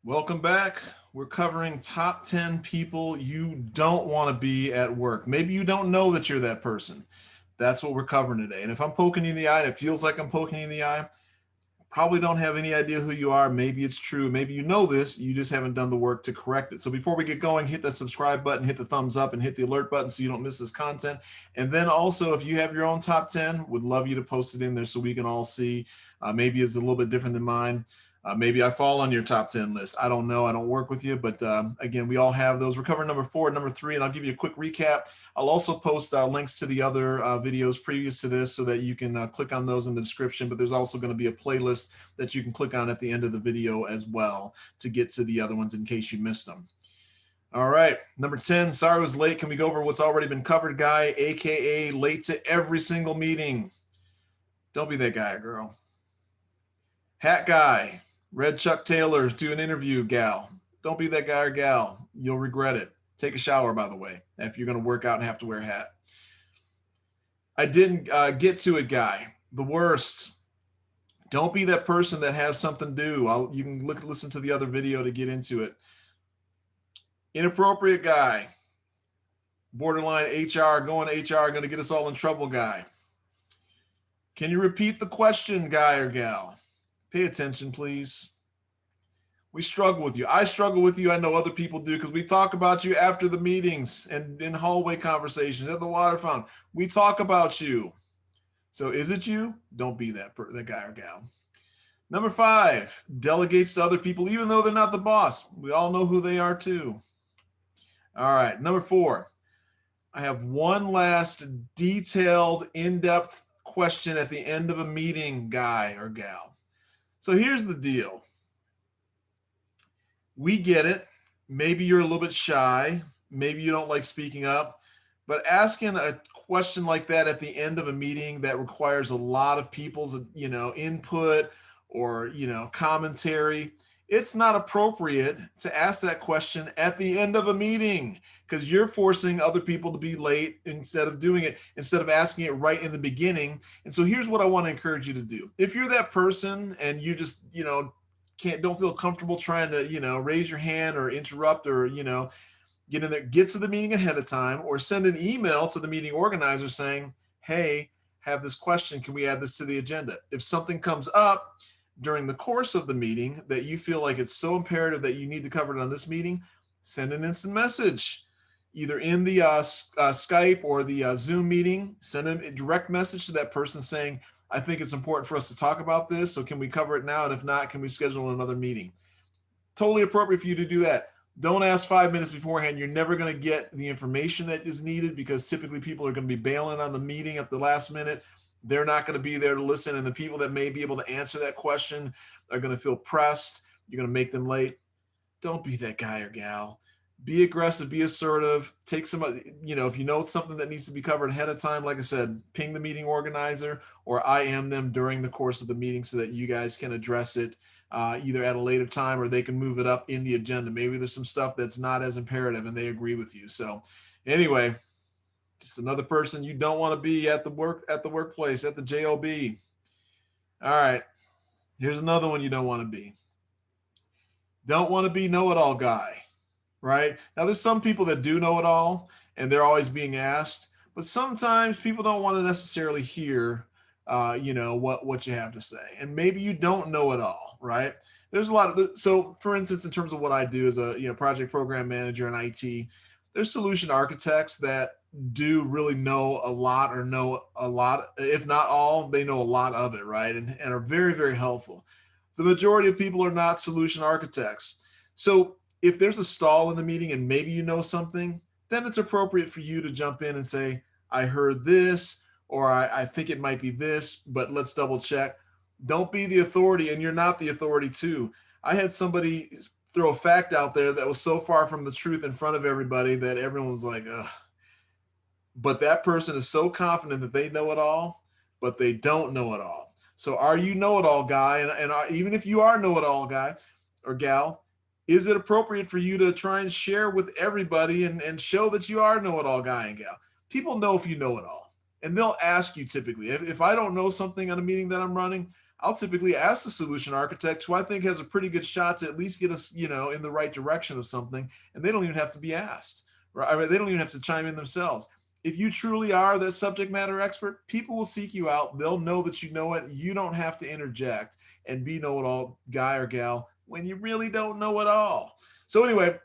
Welcome back. We're covering top 10 people you don't want to be at work. Maybe you don't know that you're that person. That's what we're covering today. And if I'm poking you in the eye and it feels like I'm poking you in the eye, probably don't have any idea who you are. Maybe it's true. Maybe you know this. You just haven't done the work to correct it. So before we get going, hit that subscribe button, hit the thumbs up, and hit the alert button so you don't miss this content. And then also, if you have your own top 10, would love you to post it in there so we can all see. Maybe it's a little bit different than mine. Maybe I fall on your top 10 list. I don't know. I don't work with you. But again, we all have those. We're covering number 4 and number 3, and I'll give you a quick recap. I'll also post links to the other videos previous to this so that you can click on those in the description. But there's also going to be a playlist that you can click on at the end of the video as well to get to the other ones in case you missed them. All right, number 10, sorry I was late. Can we go over what's already been covered, guy, aka late to every single meeting? Don't be that guy or girl. Hat guy, red Chuck Taylors, do an interview, gal. Don't be that guy or gal. You'll regret it. Take a shower, by the way, if you're going to work out and have to wear a hat. I didn't get to it, guy. The worst. Don't be that person that has something to do. You can listen to the other video to get into it. Inappropriate guy. Borderline HR, going to HR, going to get us all in trouble guy. Can you repeat the question, guy or gal? Pay attention, please. We struggle with you. I struggle with you. I know other people do because we talk about you after the meetings and in hallway conversations at the water fountain. We talk about you. So is it you? Don't be that guy or gal. Number 5, delegates to other people even though they're not the boss. We all know who they are too. All right, number 4. I have one last detailed, in-depth question at the end of a meeting, guy or gal. So here's the deal. We get it. Maybe you're a little bit shy. Maybe you don't like speaking up. But asking a question like that at the end of a meeting that requires a lot of people's, input or, commentary, it's not appropriate to ask that question at the end of a meeting because you're forcing other people to be late instead of asking it right in the beginning. And so here's what I want to encourage you to do. If you're that person and you just, don't feel comfortable trying to, raise your hand or interrupt or, get in there, get to the meeting ahead of time or send an email to the meeting organizer saying, hey, have this question. Can we add this to the agenda? If something comes up during the course of the meeting that you feel like it's so imperative that you need to cover it on this meeting, send an instant message. Either in the Skype or the Zoom meeting, send a direct message to that person saying, I think it's important for us to talk about this, so can we cover it now? And if not, can we schedule another meeting? Totally appropriate for you to do that. Don't ask 5 minutes beforehand. You're never going to get the information that is needed because typically people are going to be bailing on the meeting at the last minute. They're not going to be there to listen. And the people that may be able to answer that question are going to feel pressed. You're going to make them late. Don't be that guy or gal. Be aggressive, be assertive, take some, if you know it's something that needs to be covered ahead of time, like I said, ping the meeting organizer or IM them during the course of the meeting so that you guys can address it either at a later time or they can move it up in the agenda. Maybe there's some stuff that's not as imperative and they agree with you. So anyway, just another person you don't want to be at the workplace, at the job. All right, here's another one you don't want to be. Don't want to be know-it-all guy. Right? Now, there's some people that do know it all and they're always being asked, but sometimes people don't want to necessarily hear, what you have to say. And maybe you don't know it all, right? There's a lot of, so for instance, in terms of what I do as a project program manager in IT, there's solution architects that do really know a lot or know a lot, if not all, they know a lot of it, right? And are very, very helpful. The majority of people are not solution architects. So if there's a stall in the meeting and maybe you know something, then it's appropriate for you to jump in and say, I heard this, or I think it might be this, but let's double check. Don't be the authority, and you're not the authority too. I had somebody throw a fact out there that was so far from the truth in front of everybody that everyone was like, ugh. But that person is so confident that they know it all, but they don't know it all. So are you know-it-all guy? And even if you are know-it-all guy or gal, is it appropriate for you to try and share with everybody and show that you are know-it-all guy and gal? People know if you know it all. And they'll ask you typically. If I don't know something on a meeting that I'm running, I'll typically ask the solution architect, who I think has a pretty good shot to at least get us, in the right direction of something, and they don't even have to be asked, right? I mean, they don't even have to chime in themselves. If you truly are the subject matter expert, people will seek you out. They'll know that you know it. You don't have to interject and be know-it-all guy or gal when you really don't know it all. So anyway,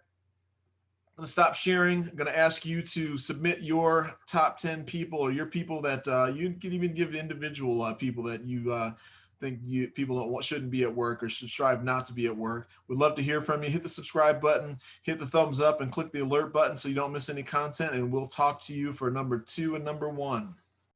going to stop sharing. I'm going to ask you to submit your top 10 people, or your people that you can even give individual people that you think people shouldn't be at work or should strive not to be at work. We'd love to hear from you. Hit the subscribe button, hit the thumbs up, and click the alert button so you don't miss any content. And we'll talk to you for number 2 and number 1.